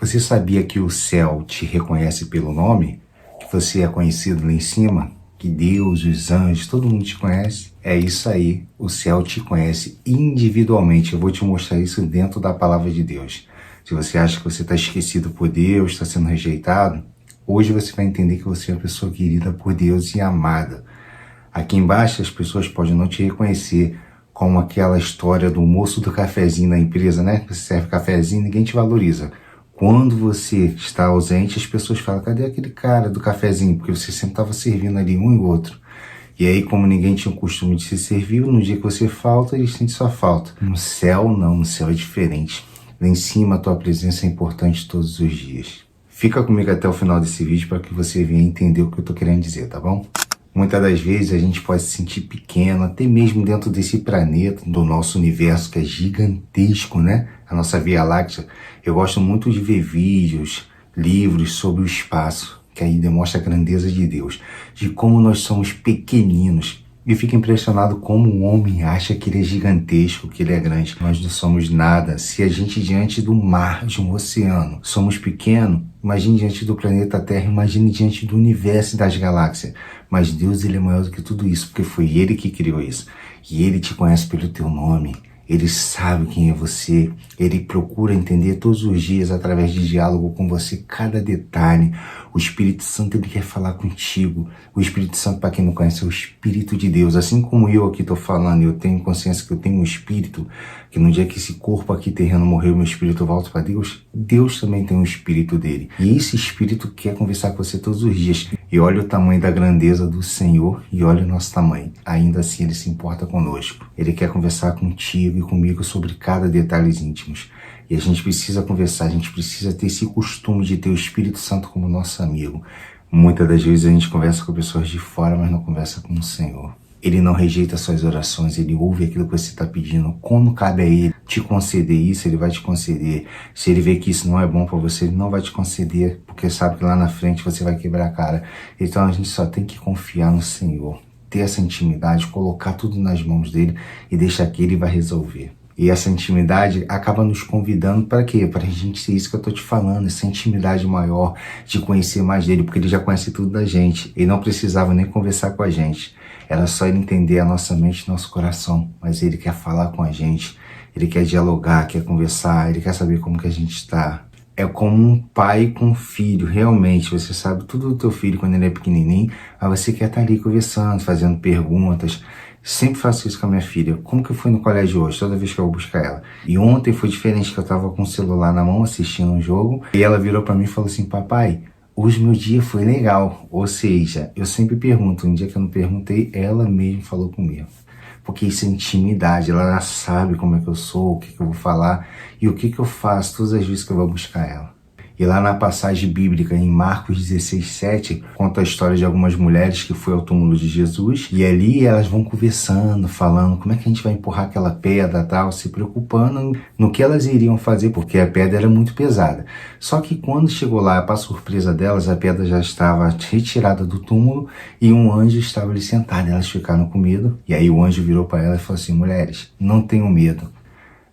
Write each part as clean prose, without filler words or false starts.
Você sabia que o céu te reconhece pelo nome? Que você é conhecido lá em cima? Que Deus, os anjos, todo mundo te conhece? É isso aí, o céu te conhece individualmente. Eu vou te mostrar isso dentro da palavra de Deus. Se você acha que você está esquecido por Deus, está sendo rejeitado, hoje você vai entender que você é uma pessoa querida por Deus e amada. Aqui embaixo as pessoas podem não te reconhecer, como aquela história do moço do cafezinho na empresa, né? Você serve cafezinho, ninguém te valoriza. Quando você está ausente, as pessoas falam, cadê aquele cara do cafezinho? Porque você sempre estava servindo ali um e outro. E aí, como ninguém tinha o costume de se servir, no dia que você falta, eles sentem sua falta. No céu, não. No céu é diferente. Lá em cima, a tua presença é importante todos os dias. Fica comigo até o final desse vídeo para que você venha entender o que eu estou querendo dizer, tá bom? Muitas das vezes a gente pode se sentir pequeno, até mesmo dentro desse planeta, do nosso universo que é gigantesco, né? A nossa Via Láctea. Eu gosto muito de ver vídeos, livros sobre o espaço, que aí demonstra a grandeza de Deus, de como nós somos pequeninos. E fico impressionado como o homem acha que ele é gigantesco, que ele é grande. Nós não somos nada. Se a gente diante do mar, de um oceano, somos pequenos, imagine diante do planeta Terra, imagine diante do universo e das galáxias. Mas Deus, ele é maior do que tudo isso, porque foi Ele que criou isso. E Ele te conhece pelo teu nome. Ele sabe quem é você. Ele procura entender todos os dias, através de diálogo com você, cada detalhe. O Espírito Santo, ele quer falar contigo. O Espírito Santo, para quem não conhece, é o Espírito de Deus. Assim como eu aqui estou falando, eu tenho consciência que eu tenho um Espírito, que no dia que esse corpo aqui terreno morreu, meu Espírito volta para Deus, Deus também tem um Espírito dele. E esse Espírito quer conversar com você todos os dias. E olha o tamanho da grandeza do Senhor e olha o nosso tamanho. Ainda assim, Ele se importa conosco. Ele quer conversar contigo e comigo sobre cada detalhe íntimos. E a gente precisa conversar, a gente precisa ter esse costume de ter o Espírito Santo como nosso amigo. Muitas das vezes a gente conversa com pessoas de fora, mas não conversa com o Senhor. Ele não rejeita suas orações, Ele ouve aquilo que você está pedindo. Quando cabe a Ele te conceder isso, Ele vai te conceder. Se Ele vê que isso não é bom para você, Ele não vai te conceder, porque sabe que lá na frente você vai quebrar a cara. Então a gente só tem que confiar no Senhor, ter essa intimidade, colocar tudo nas mãos dEle e deixar que Ele vai resolver. E essa intimidade acaba nos convidando para quê? Para a gente ser isso que eu estou te falando, essa intimidade maior, de conhecer mais dele, porque ele já conhece tudo da gente. Ele não precisava nem conversar com a gente. Era só ele entender a nossa mente e nosso coração. Mas ele quer falar com a gente, ele quer dialogar, quer conversar, ele quer saber como que a gente está. É como um pai com um filho, realmente. Você sabe tudo do teu filho quando ele é pequenininho, mas você quer estar ali conversando, fazendo perguntas. Sempre faço isso com a minha filha. Como que eu fui no colégio hoje? Toda vez que eu vou buscar ela. E ontem foi diferente, que eu tava com o celular na mão assistindo um jogo. E ela virou pra mim e falou assim, papai, hoje meu dia foi legal. Ou seja, eu sempre pergunto. Um dia que eu não perguntei, ela mesmo falou comigo. Porque isso é intimidade. Ela já sabe como é que eu sou, o que eu vou falar e o que eu faço todas as vezes que eu vou buscar ela. E lá na passagem bíblica, em Marcos 16:7, conta a história de algumas mulheres que foi ao túmulo de Jesus. E ali elas vão conversando, falando como é que a gente vai empurrar aquela pedra, tal, se preocupando no que elas iriam fazer, porque a pedra era muito pesada. Só que quando chegou lá, para surpresa delas, a pedra já estava retirada do túmulo e um anjo estava ali sentado. Elas ficaram com medo. E aí o anjo virou para elas e falou assim, mulheres, não tenham medo.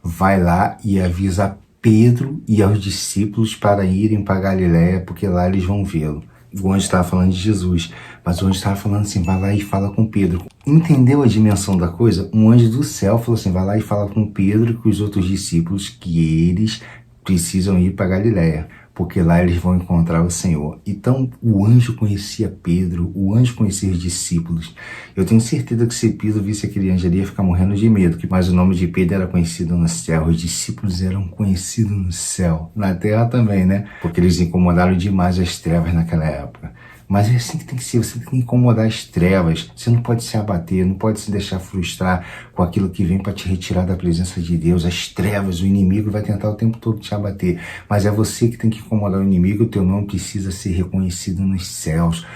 Vai lá e avisa Pedro e aos discípulos para irem para Galiléia, porque lá eles vão vê-lo. O anjo estava falando de Jesus, mas o anjo estava falando assim, vai lá e fala com Pedro. Entendeu a dimensão da coisa? Um anjo do céu falou assim, vai lá e fala com Pedro e com os outros discípulos que eles precisam ir para Galiléia, porque lá eles vão encontrar o Senhor. Então o anjo conhecia Pedro, o anjo conhecia os discípulos. Eu tenho certeza que se Pedro visse aquele anjo ali, ia ficar morrendo de medo, mas o nome de Pedro era conhecido no céu, os discípulos eram conhecidos no céu, na terra também, né? Porque eles incomodaram demais as trevas naquela época. Mas é assim que tem que ser, você tem que incomodar as trevas, você não pode se abater, não pode se deixar frustrar com aquilo que vem para te retirar da presença de Deus. As trevas, o inimigo vai tentar o tempo todo te abater, mas é você que tem que incomodar o inimigo, o teu nome precisa ser reconhecido nos céus.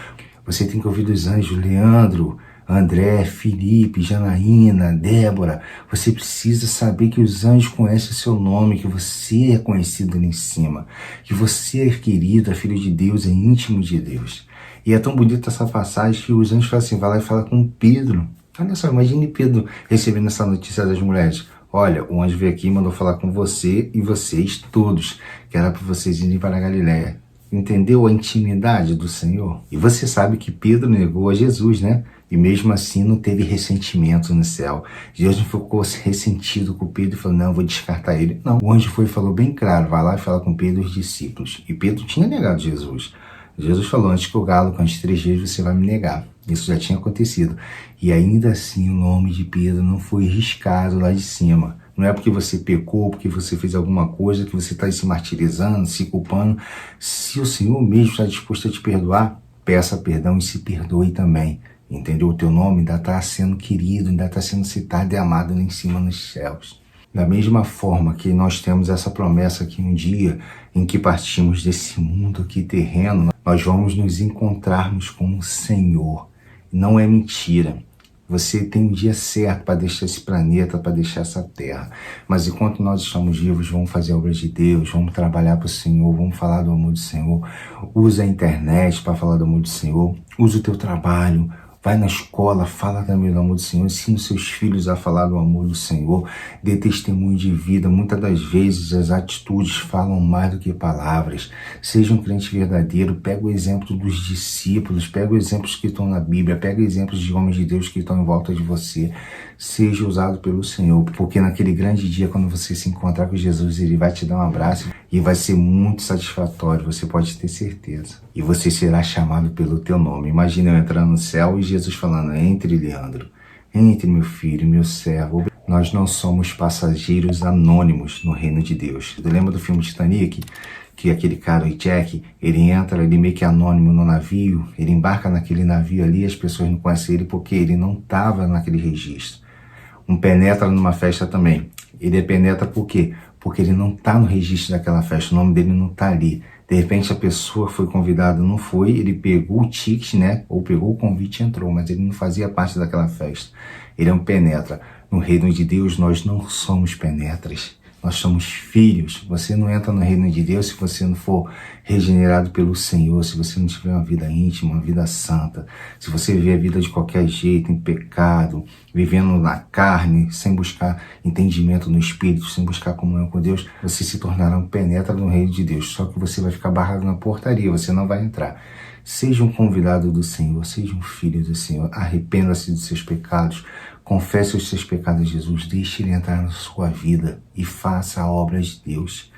Você tem que ouvir dos anjos, Leandro, André, Felipe, Janaína, Débora, você precisa saber que os anjos conhecem o seu nome, que você é conhecido ali em cima, que você é querido, é filho de Deus, é íntimo de Deus. E é tão bonita essa passagem que os anjos falam assim, vai lá e fala com Pedro. Olha só, imagine Pedro recebendo essa notícia das mulheres. olha, o anjo veio aqui e mandou falar com você e vocês todos, que era para vocês irem para a Galiléia. Entendeu a intimidade do Senhor? E você sabe que Pedro negou a Jesus, né? E mesmo assim não teve ressentimento no céu. Deus não ficou ressentido com Pedro e falou, não, vou descartar ele. Não, o anjo foi e falou bem claro, vai lá e fala com Pedro e os discípulos. E Pedro tinha negado Jesus. Jesus falou, antes que o galo cante 3 vezes, você vai me negar. Isso já tinha acontecido. E ainda assim o nome de Pedro não foi riscado lá de cima. Não é porque você pecou, porque você fez alguma coisa, que você está se martirizando, se culpando. Se o Senhor mesmo está disposto a te perdoar, peça perdão e se perdoe também. Entendeu? O teu nome ainda está sendo querido, ainda está sendo citado e amado lá em cima nos céus. Da mesma forma que nós temos essa promessa que um dia em que partimos desse mundo aqui terreno, nós vamos nos encontrarmos com o Senhor. Não é mentira. Você tem um dia certo para deixar esse planeta, para deixar essa terra. Mas enquanto nós estamos vivos, vamos fazer a obra de Deus, vamos trabalhar para o Senhor, vamos falar do amor do Senhor. Usa a internet para falar do amor do Senhor. Usa o teu trabalho. Vai na escola, fala também do amor do Senhor, ensina os seus filhos a falar do amor do Senhor, dê testemunho de vida. Muitas das vezes as atitudes falam mais do que palavras. Seja um crente verdadeiro, pega o exemplo dos discípulos, pega os exemplos que estão na Bíblia, pega exemplos de homens de Deus que estão em volta de você. Seja usado pelo Senhor, porque naquele grande dia, quando você se encontrar com Jesus, Ele vai te dar um abraço e vai ser muito satisfatório, você pode ter certeza. E você será chamado pelo teu nome. Imagina eu entrando no céu e Jesus falando, entre, Leandro, entre, meu filho, meu servo. Nós não somos passageiros anônimos no reino de Deus. Você lembra do filme Titanic? Que aquele cara, o Jack, ele entra ali meio que anônimo no navio, ele embarca naquele navio ali, as pessoas não conhecem ele porque ele não estava naquele registro. Um penetra numa festa também. Ele penetra por quê? Porque ele não está no registro daquela festa, o nome dele não está ali. De repente a pessoa foi convidada, não foi, ele pegou o ticket, né? Ou pegou o convite e entrou, mas ele não fazia parte daquela festa. Ele é um penetra. No reino de Deus nós não somos penetras. Nós somos filhos. Você não entra no reino de Deus se você não for regenerado pelo Senhor, se você não tiver uma vida íntima, uma vida santa, se você viver a vida de qualquer jeito, em pecado, vivendo na carne, sem buscar entendimento no Espírito, sem buscar comunhão com Deus, você se tornará um penetra no reino de Deus. Só que você vai ficar barrado na portaria, você não vai entrar. Seja um convidado do Senhor, seja um filho do Senhor, arrependa-se dos seus pecados, confesse os seus pecados a Jesus, deixe Ele entrar na sua vida e faça a obra de Deus.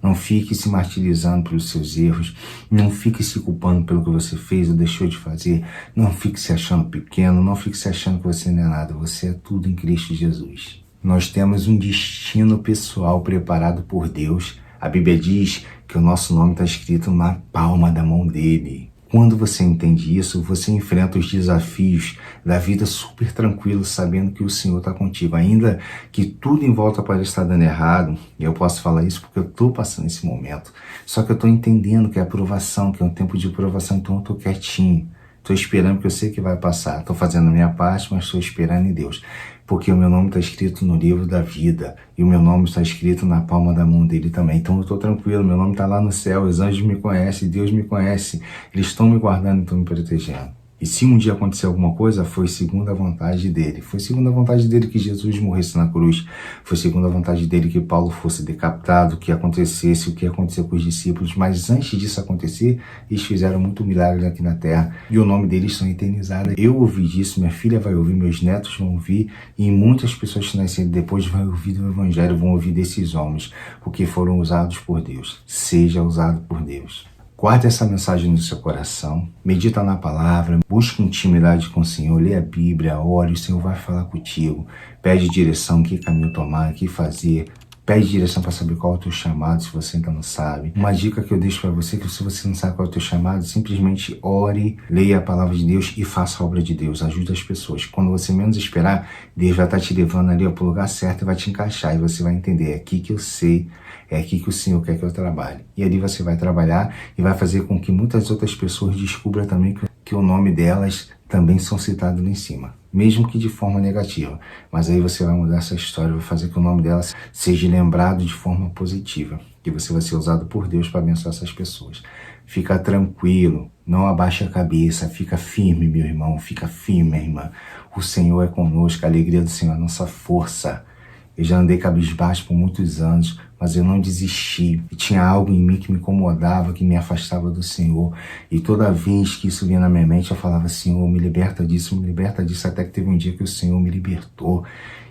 Não fique se martirizando pelos seus erros, não fique se culpando pelo que você fez ou deixou de fazer, não fique se achando pequeno, não fique se achando que você não é nada, você é tudo em Cristo Jesus. Nós temos um destino pessoal preparado por Deus. A Bíblia diz que o nosso nome está escrito na palma da mão dele. Quando você entende isso, você enfrenta os desafios da vida super tranquilo, sabendo que o Senhor está contigo. Ainda que tudo em volta pode estar dando errado, e eu posso falar isso porque eu estou passando esse momento. Só que eu estou entendendo que é aprovação, que é um tempo de aprovação, então eu estou quietinho. Estou esperando, porque eu sei que vai passar. Estou fazendo a minha parte, mas estou esperando em Deus. Porque o meu nome está escrito no livro da vida. E o meu nome está escrito na palma da mão dele também. Então eu estou tranquilo, meu nome está lá no céu. Os anjos me conhecem, Deus me conhece. Eles estão me guardando e estão me protegendo. E se um dia acontecer alguma coisa, foi segundo a vontade dele. Foi segundo a vontade dele que Jesus morresse na cruz. Foi segundo a vontade dele que Paulo fosse decapitado, que acontecesse o que aconteceu com os discípulos. Mas antes disso acontecer, eles fizeram muito milagre aqui na terra. E o nome deles estão eternizados. Eu ouvi disso, minha filha vai ouvir, meus netos vão ouvir. E muitas pessoas que nasceram depois vão ouvir do Evangelho, vão ouvir desses homens. Porque foram usados por Deus. Seja usado por Deus. Guarde essa mensagem no seu coração, medita na palavra, busque intimidade com o Senhor, lê a Bíblia, ore, o Senhor vai falar contigo, pede direção, que caminho tomar, o que fazer, pede direção para saber qual é o teu chamado, se você ainda não sabe. Uma dica que eu deixo para você, que se você não sabe qual é o teu chamado, simplesmente ore, leia a palavra de Deus e faça a obra de Deus, ajude as pessoas. Quando você menos esperar, Deus vai estar te levando ali para o lugar certo e vai te encaixar, e você vai entender, é aqui que eu sei, é aqui que o Senhor quer que eu trabalhe. E ali você vai trabalhar e vai fazer com que muitas outras pessoas descubram também que o nome delas também são citados lá em cima. Mesmo que de forma negativa. Mas aí você vai mudar essa história, vai fazer que o nome delas seja lembrado de forma positiva. Que você vai ser usado por Deus para abençoar essas pessoas. Fica tranquilo, não abaixe a cabeça, fica firme, meu irmão, fica firme, minha irmã. O Senhor é conosco, a alegria do Senhor é a nossa força. Eu já andei cabisbaixo por muitos anos, mas eu não desisti. E tinha algo em mim que me incomodava, que me afastava do Senhor. E toda vez que isso vinha na minha mente, eu falava, Senhor, me liberta disso, até que teve um dia que o Senhor me libertou.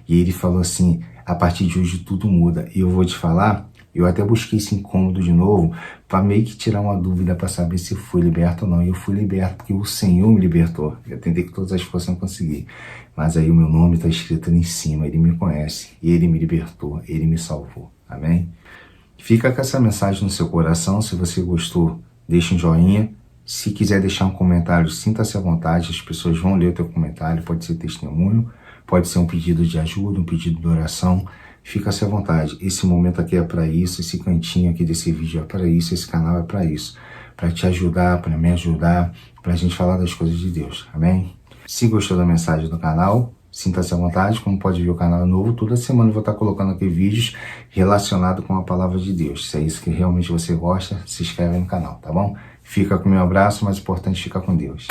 E ele falou assim, a partir de hoje tudo muda. E eu vou te falar, eu até busquei esse incômodo de novo, para meio que tirar uma dúvida para saber se fui liberto ou não. E eu fui liberto porque o Senhor me libertou. Eu tentei com todas as forças, não consegui. Mas aí o meu nome está escrito ali em cima, ele me conhece, e ele me libertou, ele me salvou. Amém? Fica com essa mensagem no seu coração. Se você gostou, deixa um joinha. Se quiser deixar um comentário, sinta-se à vontade, as pessoas vão ler o teu comentário, pode ser testemunho, pode ser um pedido de ajuda, um pedido de oração. Fica-se à vontade. Esse momento aqui é para isso, esse cantinho aqui desse vídeo é para isso, esse canal é para isso. Para te ajudar, para me ajudar, para a gente falar das coisas de Deus. Amém? Se gostou da mensagem do canal, sinta-se à vontade. Como pode ver, o canal é novo. Toda semana eu vou estar colocando aqui vídeos relacionados com a palavra de Deus. Se é isso que realmente você gosta, se inscreve no canal, tá bom? Fica com o meu abraço, mas o importante é ficar com Deus.